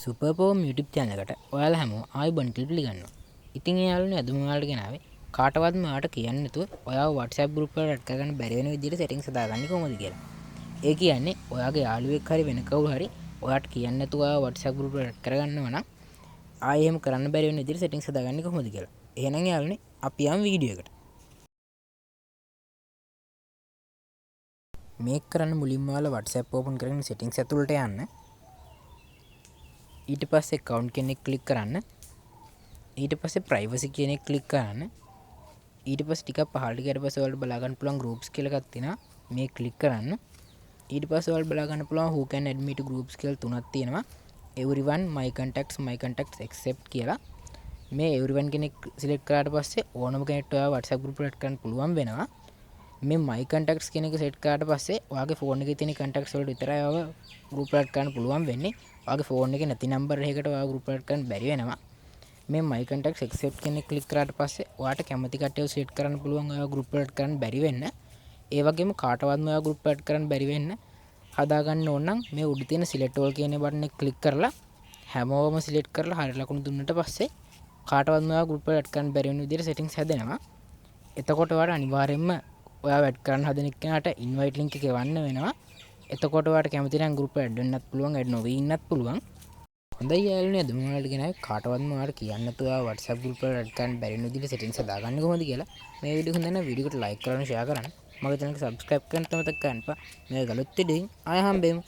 Super පෝම් YouTube channel එකට ඔයාලා හැමෝම ආයුබෝවන් කියලා පිළිගන්නවා. ඉතින් ඒ යාළුවනේ අද මම ඔයාලට ගෙනාවේ කාටවත්ම ඔයාලට කියන්න නැතුව ඔයාව WhatsApp group එකට add කරගන්න බැරි වෙන විදිහට settings හදාගන්නේ කොහොමද කියලා. ඒ කියන්නේ ඔයාගේ යාළුවෙක් හරි වෙන කවුරු හරි ඔයාට කියන්න නැතුව ඔයාව WhatsApp group එකට add කරගන්නවා නම් ආයෙ එහෙම කරන්න බැරි වෙන විදිහට settings හදාගන්නේ කොහොමද කියලා. එහෙනම් යාළුවනේ අපි යමු වීඩියෝ එකට. මේක කරන්න මුලින්ම ඔයාලා WhatsApp open කරගෙන settings ඇතුළට යන්න. ඊට පස්සේ account කෙනෙක් ක්ලික් කරන්න. ඊට පස්සේ privacy කියන එක ක්ලික් කරන්න. ඊට පස්සේ ටිකක් පහළට ගියට පස්සේ ඔයාලට බලා ගන්න පුළුවන් groups කියලා එකක් තියෙනවා. මේ ක්ලික් කරන්න. ඊට පස්සේ ඔයාලට බලා ගන්න පුළුවන් who can add me to groups කියලා තුනක් තියෙනවා. everyone, my contacts except කියලා. මේ everyone කෙනෙක් select කරාට පස්සේ ඕනම කෙනෙක්ට ඔයාව WhatsApp group එකට add කරන්න පුළුවන් වෙනවා. මේ my contacts කියන එක set කරාට පස්සේ ඔයාගේ phone එකේ තියෙන contacts වලට විතරයි ඔයාව group එකට add කරන්න පුළුවන් වෙන්නේ. ඔයාගේ phone එකේ නැති number එකකට ඔයාව group එකට add කරන්න බැරි වෙනවා. මේ my contacts accept කියන එක click කරාට පස්සේ ඔයාට කැමති කට්ටියව select කරන්න පුළුවන් ඔයාව group එකට add කරන්න බැරි වෙන්න. ඒ වගේම කාටවත්ම ඔයාව group එකට add කරන්න බැරි වෙන්න හදා ගන්න ඕන නම් මේ උඩ තියෙන select all කියන බටන් එක click කරලා හැමෝම select කරලා හරිය ලකුණු දුන්නට පස්සේ කාටවත්ම ඔයාව group එකට add කරන්න බැරි වෙන විදිහට settings හැදෙනවා. එතකොට ඔයාට අනිවාර්යයෙන්ම ඔයාව add කරන්න හදන කෙනාට invite link එක එවන්න වෙනවා. එතකොට ඔයාට කැමති නම් group එකට add වෙන්නත් පුළුවන්, add නොවී ඉන්නත් පුළුවන්. හොඳයි යාළුවනේ, අද මම ඔයාලට ගෙනාවේ කාටවත්ම ඔයාලට කියන්න නැතුව ඔයාව WhatsApp group එකට add කරන්න බැරි වෙන විදිහට settings හදාගන්න කොහොමද කියලා. මේ වීඩියෝ හොඳ නම් වීඩියෝ එකට like කරන්න, share කරන්න. මගේ channel එක subscribe කරන්න මතක කරන්න එපා. මේ ගලොත් වීඩියෝකින් ආයෙ හම්බෙමු.